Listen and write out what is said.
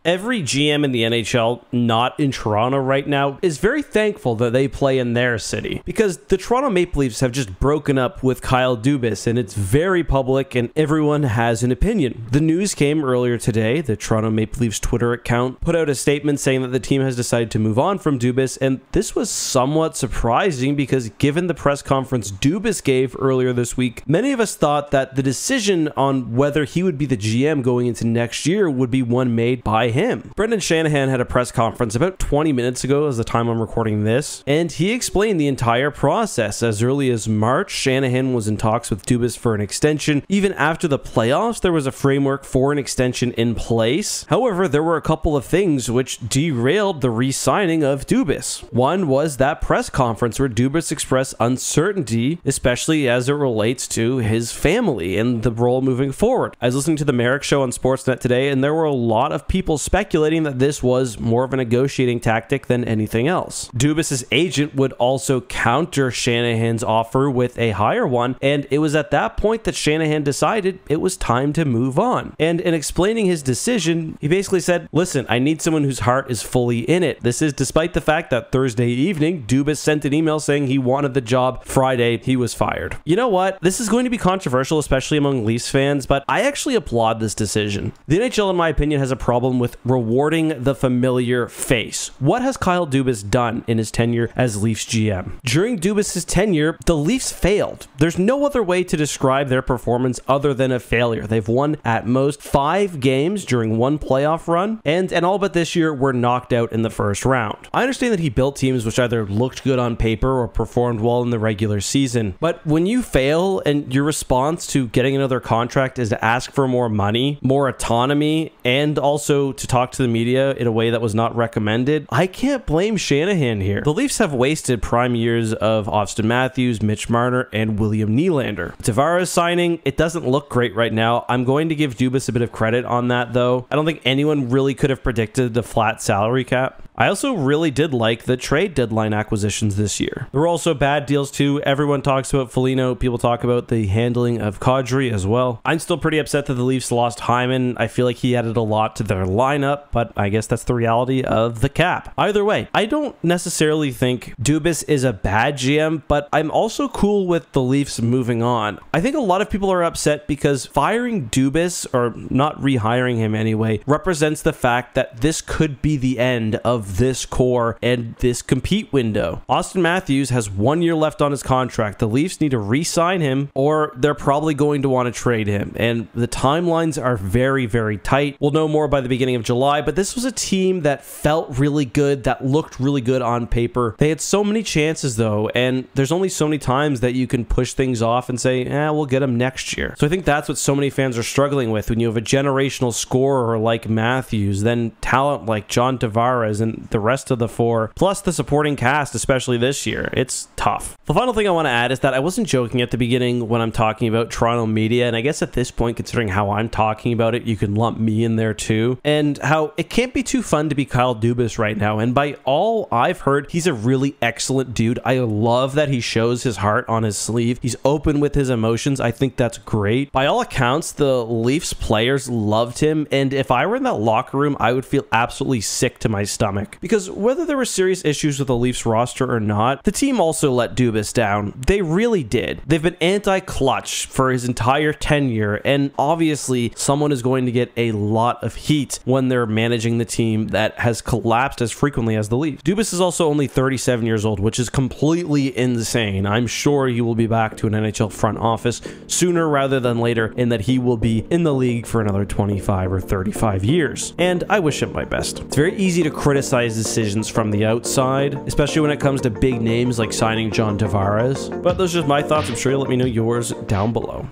Every GM in the NHL not in Toronto right now is very thankful that they play in their city, because the Toronto Maple Leafs have just broken up with Kyle Dubas, and it's very public and everyone has an opinion. The news came earlier today. The Toronto Maple Leafs Twitter account put out a statement saying that the team has decided to move on from Dubas, and this was somewhat surprising because given the press conference Dubas gave earlier this week, many of us thought that the decision on whether he would be the GM going into next year would be one made by him. Brendan Shanahan had a press conference about 20 minutes ago as the time I'm recording this, and he explained the entire process. As early as March, Shanahan was in talks with Dubas for an extension. Even after the playoffs, there was a framework for an extension in place. However, there were a couple of things which derailed the re-signing of Dubas. One was that press conference where Dubas expressed uncertainty, especially as it relates to his family and the role moving forward. I was listening to the Merrick Show on Sportsnet today, and there were a lot of people speculating that this was more of a negotiating tactic than anything else. Dubas's agent would also counter Shanahan's offer with a higher one, and it was at that point that Shanahan decided it was time to move on. And in explaining his decision, he basically said, listen, I need someone whose heart is fully in it. This is despite the fact that Thursday evening, Dubas sent an email saying he wanted the job. Friday, he was fired. You know what? This is going to be controversial, especially among Leafs fans, but I actually applaud this decision. The NHL, in my opinion, has a problem with rewarding the familiar face. What has Kyle Dubas done in his tenure as Leafs GM? During Dubas' tenure, the Leafs failed. There's no other way to describe their performance other than a failure. They've won at most 5 games during one playoff run, and all but this year were knocked out in the first round. I understand that he built teams which either looked good on paper or performed well in the regular season, but when you fail and your response to getting another contract is to ask for more money, more autonomy, and also to talk to the media in a way that was not recommended, I can't blame Shanahan here. The Leafs have wasted prime years of Auston Matthews, Mitch Marner, and William Nylander. Tavares signing, it doesn't look great right now. I'm going to give Dubas a bit of credit on that, though. I don't think anyone really could have predicted the flat salary cap. I also really did like the trade deadline acquisitions this year. There were also bad deals too. Everyone talks about Foligno. People talk about the handling of Kadri as well. I'm still pretty upset that the Leafs lost Hyman. I feel like he added a lot to their lineup, but I guess that's the reality of the cap. Either way, I don't necessarily think Dubas is a bad GM, but I'm also cool with the Leafs moving on. I think a lot of people are upset because firing Dubas, or not rehiring him anyway, represents the fact that this could be the end of this core and this compete window. Auston Matthews has 1 year left on his contract. The Leafs need to re-sign him, or they're probably going to want to trade him, and the timelines are very, very tight. We'll know more by the beginning of July, but this was a team that felt really good, that looked really good on paper. They had so many chances though, and there's only so many times that you can push things off and say, we'll get them next year. So I think that's what so many fans are struggling with. When you have a generational scorer like Matthews, then talent like John Tavares, and the rest of the 4, plus the supporting cast, especially this year, it's tough. The final thing I want to add is that I wasn't joking at the beginning when I'm talking about Toronto media, and I guess at this point, considering how I'm talking about it, you can lump me in there too, and how it can't be too fun to be Kyle Dubas right now. And by all I've heard, he's a really excellent dude. I love that he shows his heart on his sleeve. He's open with his emotions. I think that's great. By all accounts, the Leafs players loved him, and if I were in that locker room, I would feel absolutely sick to my stomach. Because whether there were serious issues with the Leafs roster or not, the team also let Dubas down. They really did. They've been anti-clutch for his entire tenure, and obviously someone is going to get a lot of heat when they're managing the team that has collapsed as frequently as the Leafs. Dubas is also only 37 years old, which is completely insane. I'm sure he will be back to an NHL front office sooner rather than later, and that he will be in the league for another 25 or 35 years. And I wish him my best. It's very easy to criticize decisions from the outside, especially when it comes to big names like signing John Tavares. But those are just my thoughts. I'm sure you'll let me know yours down below.